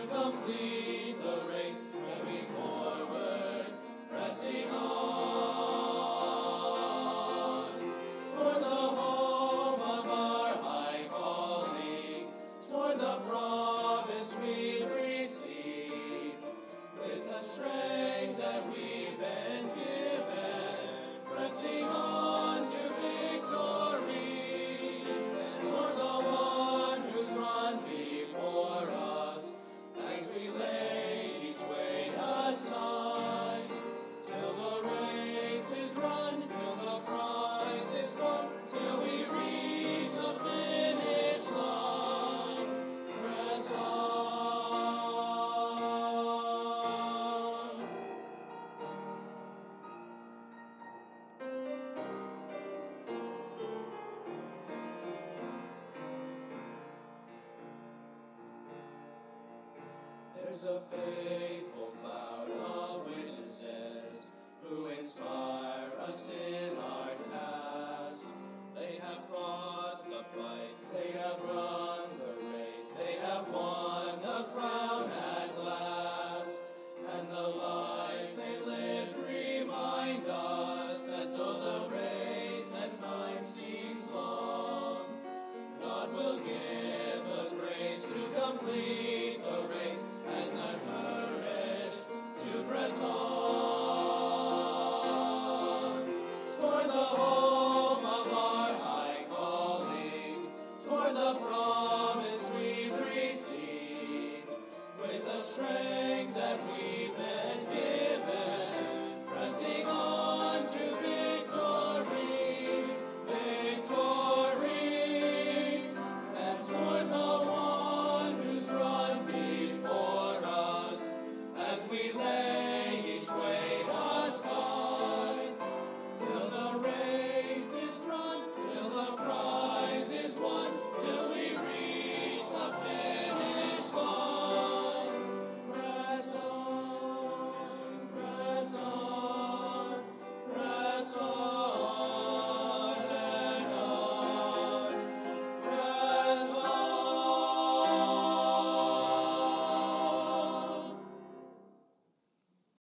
to complete the race, moving forward, pressing on, toward the home of our high calling, toward the promise we've received, with the strength that we've been given, pressing on to victory, and toward the one who's run before us, as we lay each weight aside, till the race is run, till the prize is won, till we reach the finish line. Press on. There's a faithful cloud of witnesses who inspire us in our task. They have fought the fight, they have run the race, they have won the crown at last. And the lives they lived remind us that though the race at times seems long, God will give us grace to complete